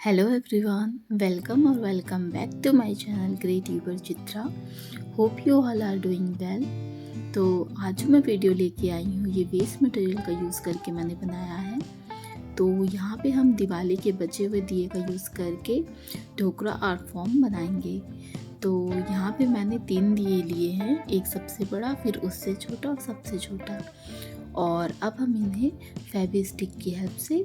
Hello everyone, welcome or welcome back to my channel Great Uber Chitra. Hope you all are doing well. तो आज जो मैं video लेके आई हूँ ये वेस्ट मटेरियल का यूज़ करके मैंने बनाया है। तो यहाँ पे हम दिवाली के बचे हुए दिए का यूज़ करके ढोकरा आर्ट फॉर्म बनाएंगे। तो यहाँ पे मैंने 3 दिए लिए हैं, एक सबसे बड़ा, फिर उससे छोटा और सबसे छोटा। और अब हम इन्हें फेवी स्टिक की हेल्प से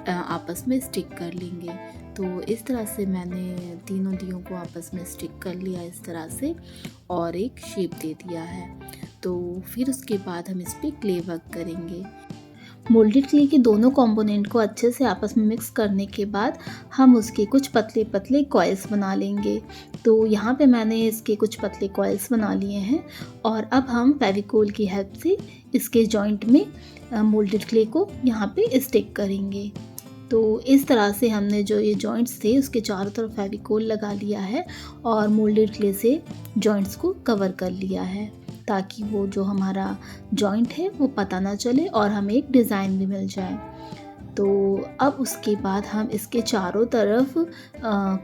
आपस में स्टिक कर लेंगे। तो इस तरह से मैंने तीनों दियों को आपस में स्टिक कर लिया इस तरह से और एक शेप दे दिया है। तो फिर उसके बाद हम इस पर क्ले वर्क करेंगे। मोल्डेड क्ले के दोनों कंपोनेंट को अच्छे से आपस में मिक्स करने के बाद हम उसके कुछ पतले पतले कॉइल्स बना लेंगे। तो यहाँ पे मैंने इसके कुछ पतले कॉइल्स बना लिए हैं और अब हम फेविकोल की हेल्प से इसके जॉइंट में मोल्डेड क्ले को यहाँ पे स्टिक करेंगे। तो इस तरह से हमने जो ये जॉइंट्स थे उसके चारों तरफ फेविकोल लगा लिया है और मोल्डेड क्ले से जॉइंट्स को कवर कर लिया है ताकि वो जो हमारा जॉइंट है वो पता ना चले और हमें एक डिज़ाइन भी मिल जाए। तो अब उसके बाद हम इसके चारों तरफ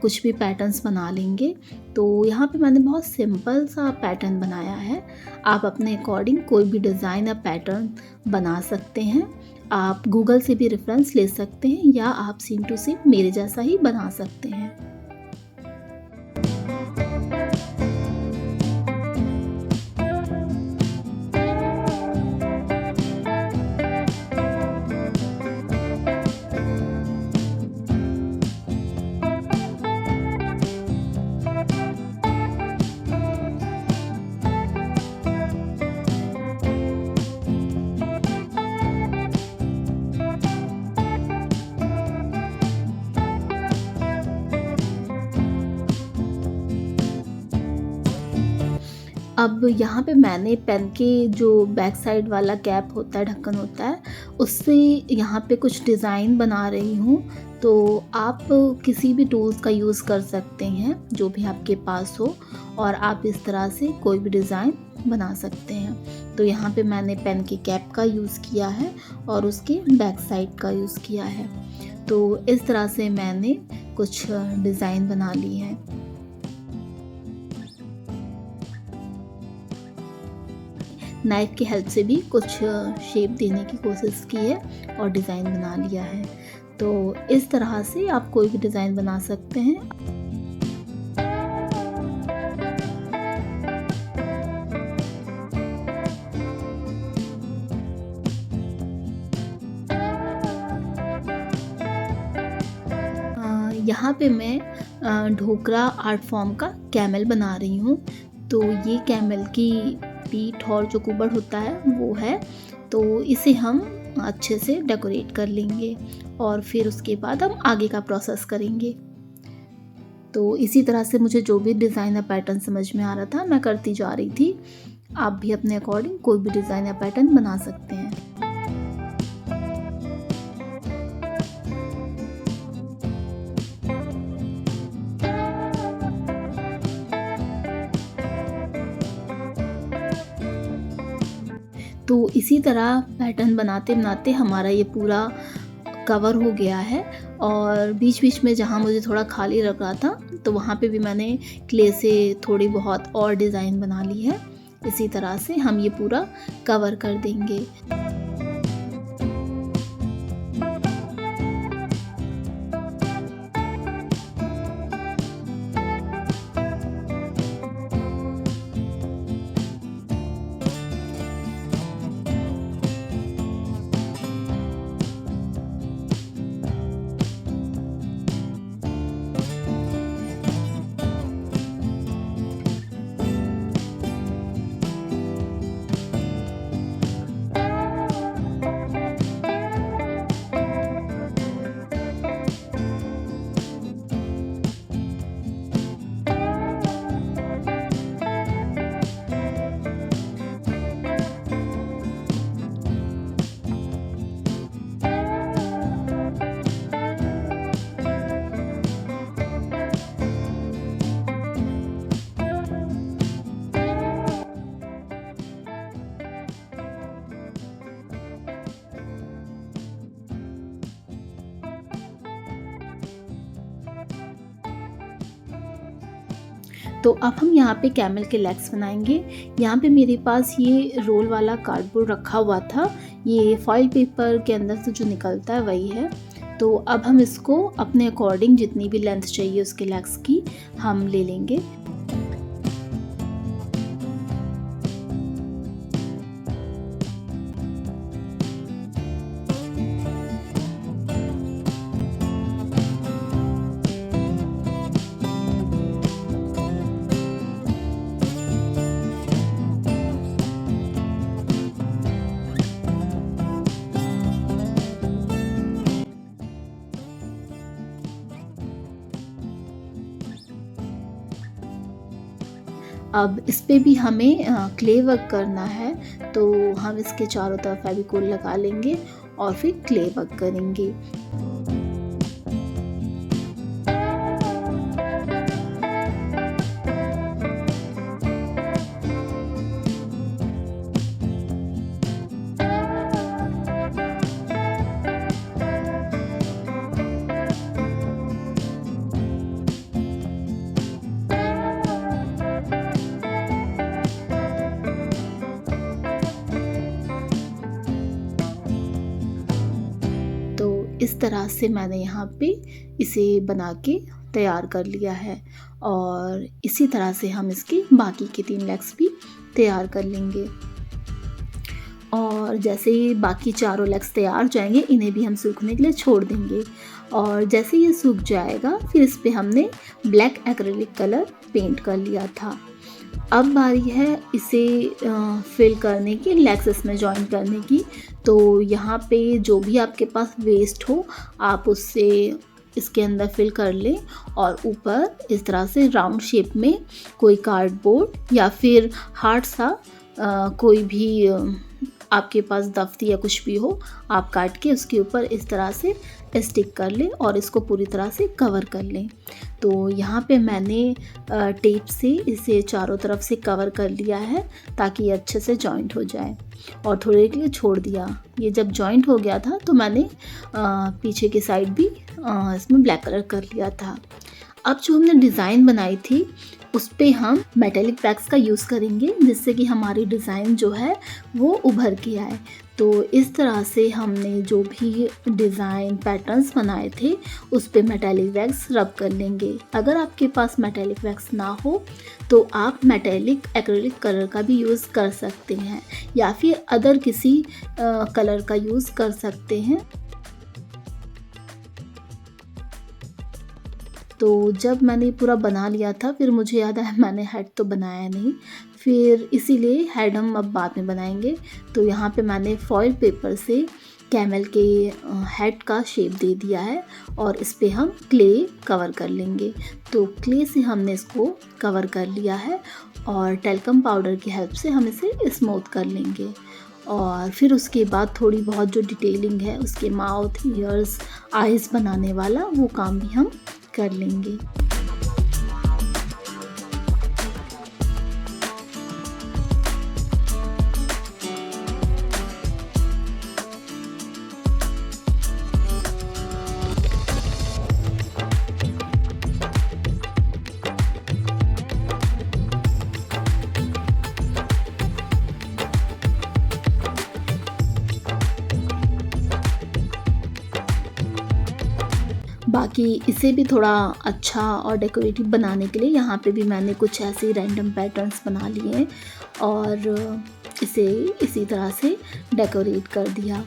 कुछ भी पैटर्न्स बना लेंगे। तो यहाँ पे मैंने बहुत सिंपल सा पैटर्न बनाया है। आप अपने अकॉर्डिंग कोई भी डिज़ाइन या पैटर्न बना सकते हैं। आप गूगल से भी रेफरेंस ले सकते हैं या आप सेम टू सेम मेरे जैसा ही बना सकते हैं। अब यहाँ पे मैंने पेन के जो बैक साइड वाला कैप होता है, ढक्कन होता है, उससे यहाँ पे कुछ डिज़ाइन बना रही हूँ। तो आप किसी भी टूल्स का यूज़ कर सकते हैं जो भी आपके पास हो और आप इस तरह से कोई भी डिज़ाइन बना सकते हैं। तो यहाँ पे मैंने पेन के कैप का यूज़ किया है और उसके बैक साइड का यूज़ किया है। तो इस तरह से मैंने कुछ डिज़ाइन बना ली है। नाइफ़ की हेल्प से भी कुछ शेप देने की कोशिश की है और डिज़ाइन बना लिया है। तो इस तरह से आप कोई भी डिज़ाइन बना सकते हैं। यहाँ पे मैं ढोकरा आर्ट फॉर्म का कैमल बना रही हूँ। तो ये कैमल की पीठ और जो कुबड़ होता है वो है। तो इसे हम अच्छे से डेकोरेट कर लेंगे और फिर उसके बाद हम आगे का प्रोसेस करेंगे। तो इसी तरह से मुझे जो भी डिज़ाइन या पैटर्न समझ में आ रहा था मैं करती जा रही थी। आप भी अपने अकॉर्डिंग कोई भी डिज़ाइन या पैटर्न बना सकते हैं। तो इसी तरह पैटर्न बनाते बनाते हमारा ये पूरा कवर हो गया है और बीच बीच में जहाँ मुझे थोड़ा खाली लग रहा था तो वहाँ पे भी मैंने क्ले से थोड़ी बहुत और डिज़ाइन बना ली है। इसी तरह से हम ये पूरा कवर कर देंगे। तो अब हम यहाँ पे कैमल के लेग्स बनाएंगे। यहाँ पे मेरे पास ये रोल वाला कार्डबोर्ड रखा हुआ था, ये फॉइल पेपर के अंदर से जो निकलता है वही है। तो अब हम इसको अपने अकॉर्डिंग जितनी भी लेंथ चाहिए उसके लेग्स की हम ले लेंगे। अब इस पे भी हमें क्ले वर्क करना है, तो हम इसके चारों तरफ फेविकोल लगा लेंगे और फिर क्ले वर्क करेंगे। इस तरह से मैंने यहाँ पे इसे बना के तैयार कर लिया है और इसी तरह से हम इसके बाकी के 3 लेग्स भी तैयार कर लेंगे। और जैसे ही बाकी चारों लेग्स तैयार हो जाएंगे, इन्हें भी हम सूखने के लिए छोड़ देंगे और जैसे ये सूख जाएगा फिर इस पे हमने ब्लैक एक्रेलिक कलर पेंट कर लिया था। अब बारी है इसे फिल करने की, लेग्स इसमें जॉइन करने की। तो यहाँ पे जो भी आपके पास वेस्ट हो आप उससे इसके अंदर फिल कर लें और ऊपर इस तरह से राउंड शेप में कोई कार्डबोर्ड या फिर हार्ड सा कोई भी आपके पास दफ्ती या कुछ भी हो आप काट के उसके ऊपर इस तरह से स्टिक कर लें और इसको पूरी तरह से कवर कर लें। तो यहाँ पे मैंने टेप से इसे चारों तरफ से कवर कर लिया है ताकि ये अच्छे से जॉइंट हो जाए और थोड़ी देर के लिए छोड़ दिया। ये जब जॉइंट हो गया था तो मैंने पीछे की साइड भी इसमें ब्लैक कलर कर लिया था। अब जो हमने डिज़ाइन बनाई थी उस पे हम मेटेलिक वैक्स का यूज़ करेंगे जिससे कि हमारी डिज़ाइन जो है वो उभर के आए। तो इस तरह से हमने जो भी डिज़ाइन पैटर्न्स बनाए थे उस पे मेटेलिक वैक्स रब कर लेंगे। अगर आपके पास मेटेलिक वैक्स ना हो तो आप मेटेलिक एक्रेलिक कलर का भी यूज़ कर सकते हैं या फिर अदर किसी कलर का यूज़ कर सकते हैं। तो जब मैंने पूरा बना लिया था फिर मुझे याद आया मैंने हेड तो बनाया नहीं, फिर इसीलिए हेड हम अब बाद में बनाएंगे। तो यहाँ पे मैंने फॉइल पेपर से कैमल के हेड का शेप दे दिया है और इस पे हम क्ले कवर कर लेंगे। तो क्ले से हमने इसको कवर कर लिया है और टेल्कम पाउडर की हेल्प से हम इसे स्मूथ कर लेंगे और फिर उसके बाद थोड़ी बहुत जो डिटेलिंग है उसके माउथ, ईयर्स, आइज़ बनाने वाला वो काम भी हम कर लेंगे। बाकी इसे भी थोड़ा अच्छा और डेकोरेटिव बनाने के लिए यहाँ पे भी मैंने कुछ ऐसे रैंडम पैटर्न्स बना लिए हैं और इसे इसी तरह से डेकोरेट कर दिया।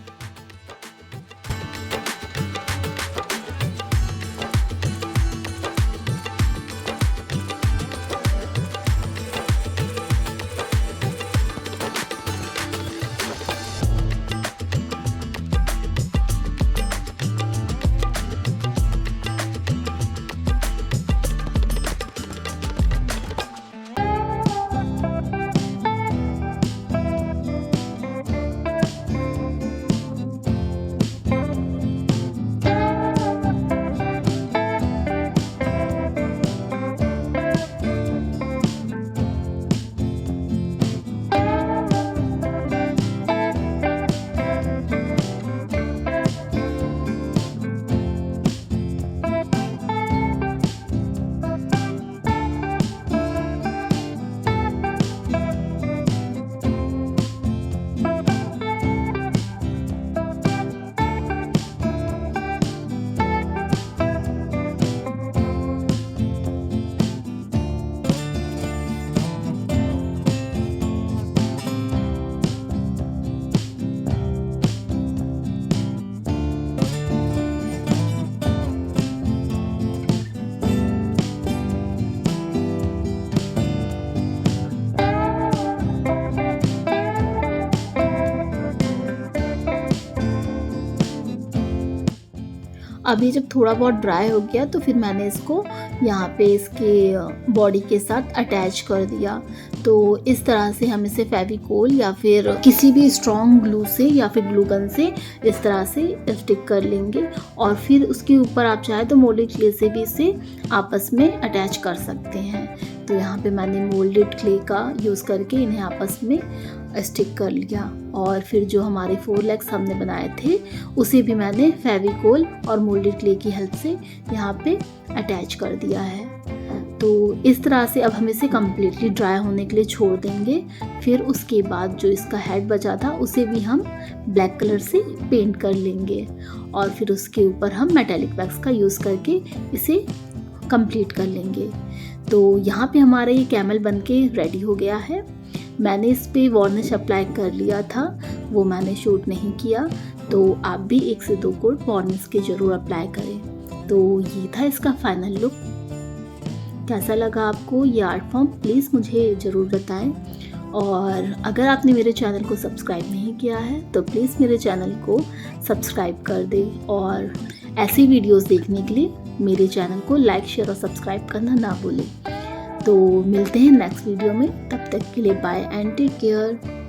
अब ये जब थोड़ा बहुत ड्राई हो गया तो फिर मैंने इसको यहाँ पे इसके बॉडी के साथ अटैच कर दिया। तो इस तरह से हम इसे फेविकोल या फिर किसी भी स्ट्रॉन्ग ग्लू से या फिर ग्लू गन से इस तरह से स्टिक कर लेंगे और फिर उसके ऊपर आप चाहे तो मोल्डेड क्ले से भी इसे आपस में अटैच कर सकते हैं। तो यहाँ पे मैंने मोल्डेड क्ले का यूज़ करके इन्हें आपस में स्टिक कर लिया और फिर जो हमारे 4 लेग्स हमने बनाए थे उसे भी मैंने फेविकोल और मोल्डेड क्ले की हेल्प से यहाँ पे अटैच कर दिया है। तो इस तरह से अब हम इसे कम्प्लीटली ड्राई होने के लिए छोड़ देंगे। फिर उसके बाद जो इसका हेड बचा था उसे भी हम ब्लैक कलर से पेंट कर लेंगे और फिर उसके ऊपर हम मेटालिक वैक्स का यूज़ करके इसे कंप्लीट कर लेंगे। तो यहाँ पे हमारा ये कैमल बनके रेडी हो गया है। मैंने इस पे वार्निश अप्लाई कर लिया था, वो मैंने शूट नहीं किया, तो आप भी 1 से 2 कोट वार्निश के ज़रूर अप्लाई करें। तो ये था इसका फाइनल लुक। कैसा लगा आपको ये आर्ट फॉर्म, प्लीज़ मुझे ज़रूर बताएं। और अगर आपने मेरे चैनल को सब्सक्राइब नहीं किया है तो प्लीज़ मेरे चैनल को सब्सक्राइब कर दें और ऐसी वीडियोस देखने के लिए मेरे चैनल को लाइक, शेयर और सब्सक्राइब करना ना भूलें। तो मिलते हैं नेक्स्ट वीडियो में, तब तक के लिए बाय एंड टेक केयर।